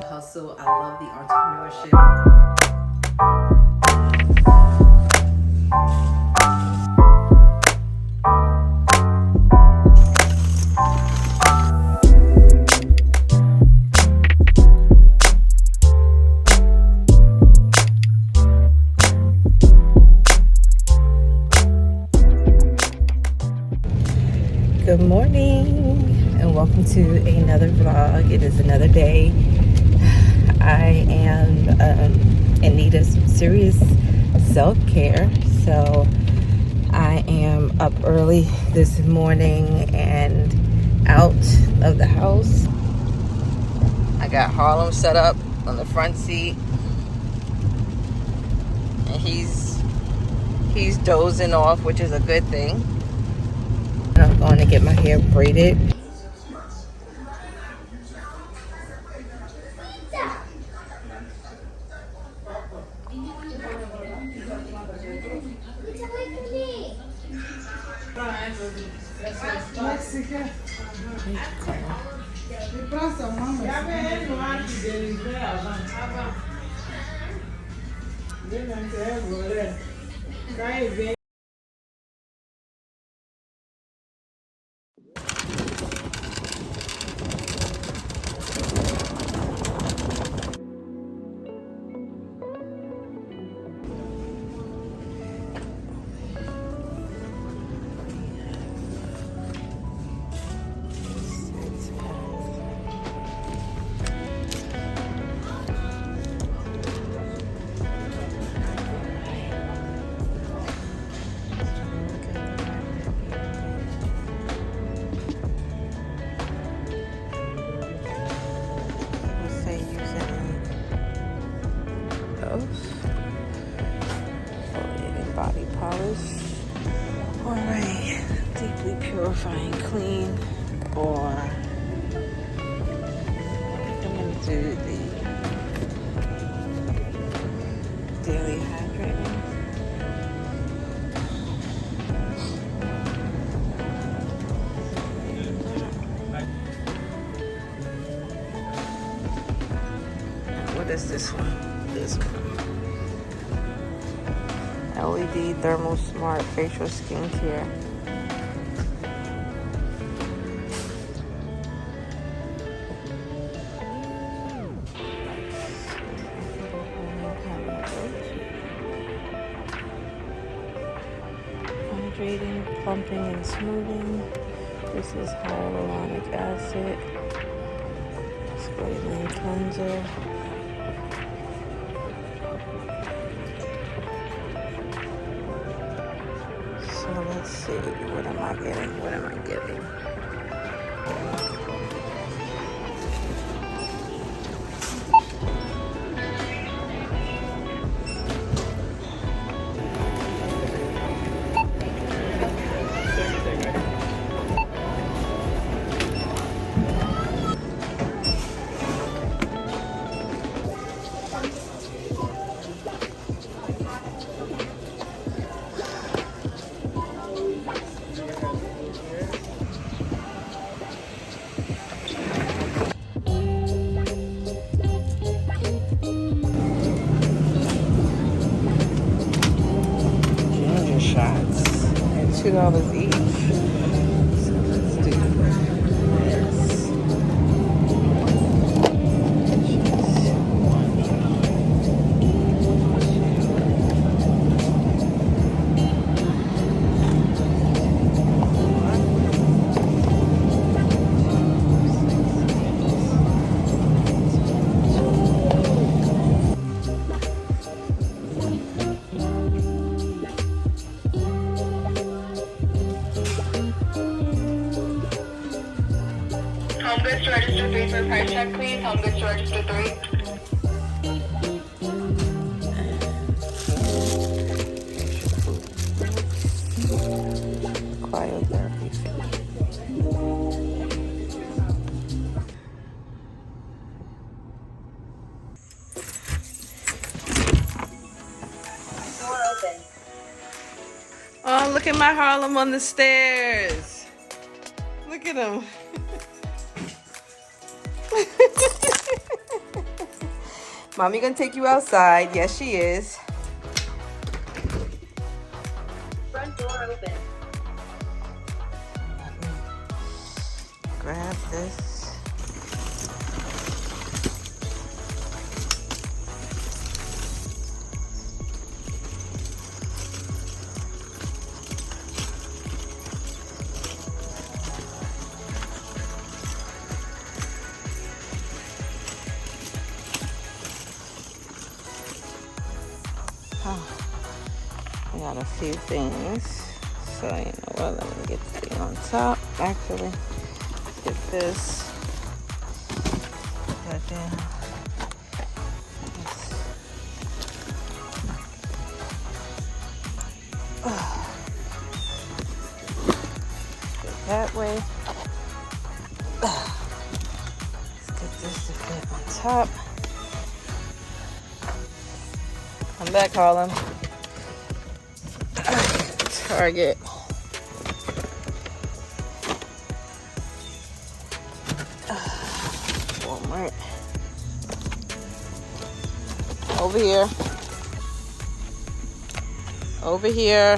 Hustle. I love the entrepreneurship. Good morning and welcome to another vlog. It is another day. I am in need of some serious self-care, so I am up early this morning and out of the house. I got Harlem set up on the front seat and he's dozing off, which is a good thing. I'm going to get my hair braided. Body polish or a deeply purifying clean, or I'm going to do the daily hydrating. What is this one? This one. LED Thermal Smart Facial Skincare. Hydrating, plumping, and smoothing. This is hyaluronic acid. Squalene cleanser. So let's see, what am I getting? What am I getting? Shots at $2 each. So let's do this. Home goods to register 3 for price check, please. Home goods to register 3. Cryotherapy. Door open. Oh, look at my Harlem on the stairs. Look at him. Mommy gonna take you outside. Yes, she is. Front door open. Let me grab this. I got a few things. So, you know what? Let me get this thing on top. Actually, let's get this. Put that down. Go that way. Let's get this to fit on top. Come back, Harlem. Target. Walmart. Over here. Over here.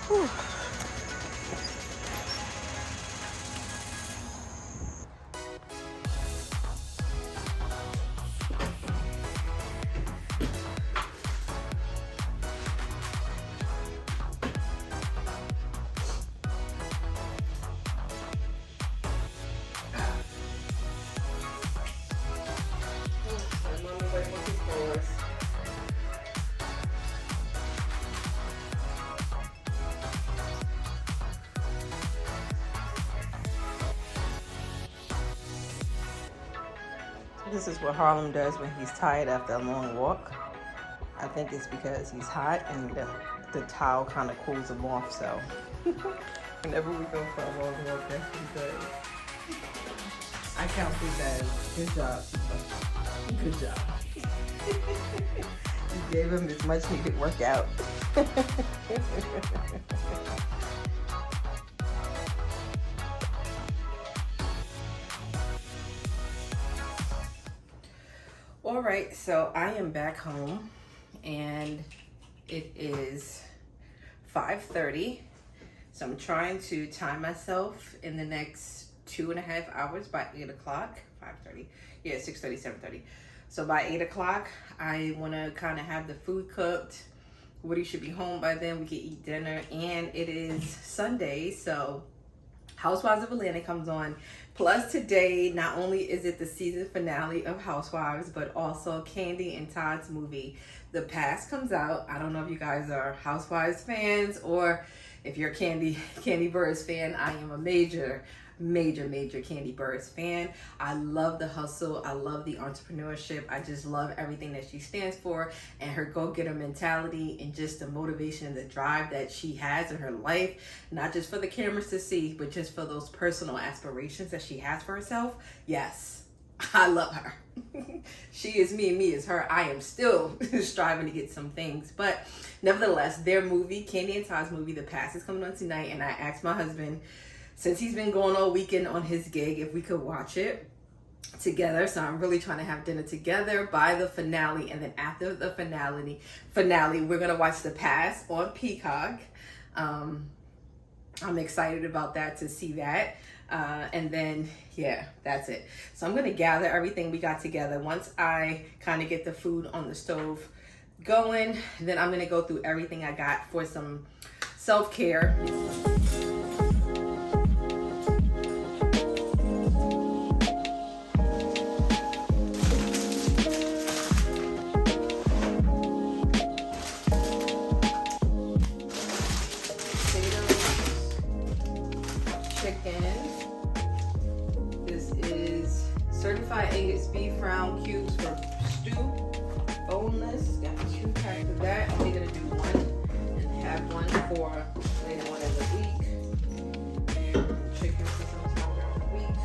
Whew. This is what Harlem does when he's tired after a long walk. I think it's because he's hot and the towel kind of cools him off. So whenever we go for a long walk, that's what he does. I count this as good job. Good job. You gave him this much needed workout. All right, so I am back home and it is 5:30. So I'm trying to time myself in the next 2.5 hours by 8 o'clock. 5:30. Yeah, 6:30, 7:30. So by 8 o'clock, I want to kind of have the food cooked. Woody should be home by then. We can eat dinner. And it is Sunday, so Housewives of Atlanta comes on. Plus today, not only is it the season finale of Housewives, but also Kandi and Todd's movie, The Past, comes out. I don't know if you guys are Housewives fans or if you're a Kandi Burros fan. I am a major Kandi Burros fan. I love the hustle. I love the entrepreneurship. I just love everything that she stands for and her go-getter mentality and just the motivation and the drive that she has in her life, not just for the cameras to see, but just for those personal aspirations that she has for herself. Yes, I love her. She is me and me is her. I am still striving to get some things, but nevertheless, their movie, Kandi and Todd's movie, The Past, is coming on tonight, and I asked my husband, since he's been going all weekend on his gig, if we could watch it together. So I'm really trying to have dinner together by the finale, and then after the finale, we're gonna watch The Past on Peacock. I'm excited about that, to see that. And then, yeah, that's it. So I'm gonna gather everything we got together. Once I kind of get the food on the stove going, then I'm gonna go through everything I got for some self-care. Certified Angus beef round cubes for stew, boneless. Got 2 packs of that. I'm only gonna do one and have one for later on in the week. And chicken for sometime during the week.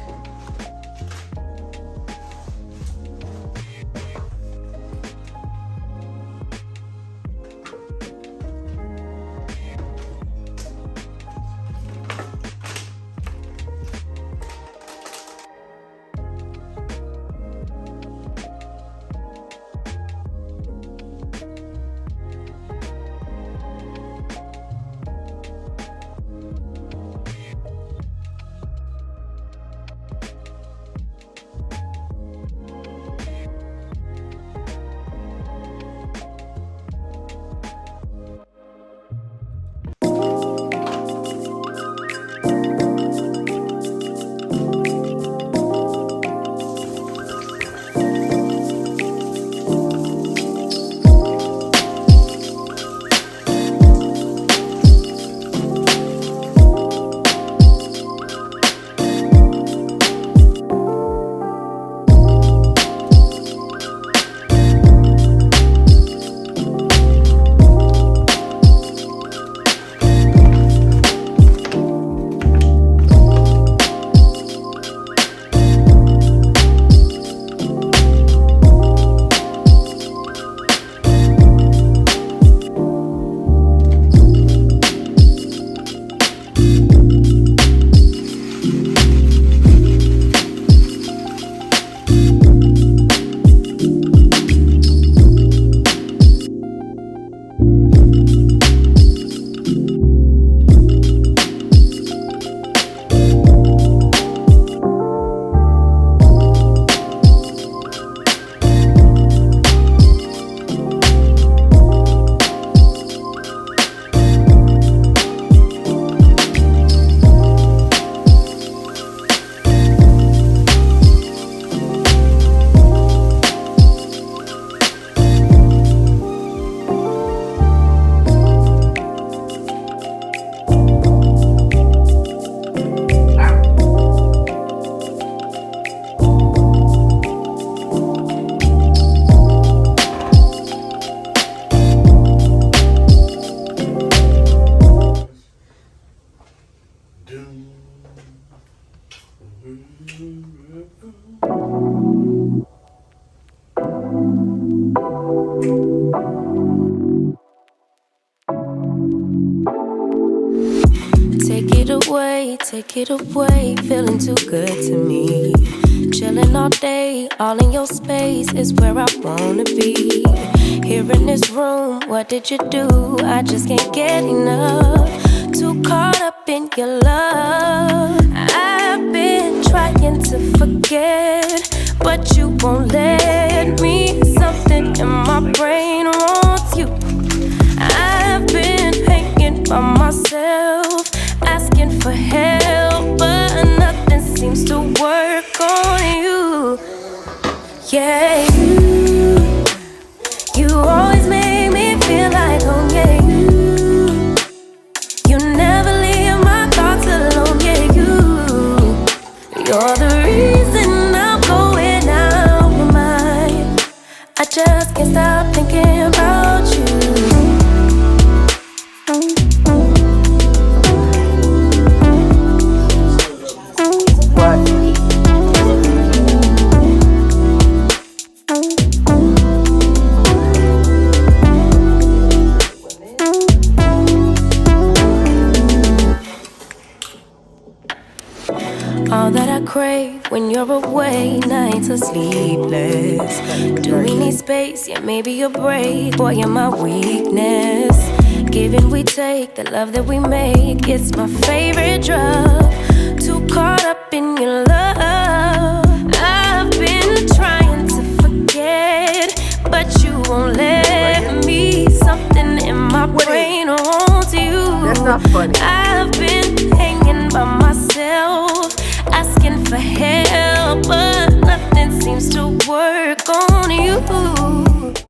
take it away. Feeling too good to me. Chilling all day, all in your space is where I wanna be. Here in this room, what did you do? I just can't get enough. Too caught up in your love. I've been trying to forget, but you won't let me. Something in my brain wants you. I've been hanging by myself, asking for help, but nothing seems to work on you. Yeah, you always make me feel like home. Yeah, you never leave my thoughts alone. Yeah, you're the reason I'm going out my mind. I just can't stop thinking about you. All that I crave when you're away, nights are sleepless. Do we need space? Yeah, maybe a break. Boy, you're my weakness. Give and we take, the love that we make, it's my favorite drug. Too caught up in your love. I've been trying to forget, but you won't let me. Something in my brain wants you. That's not funny. I've been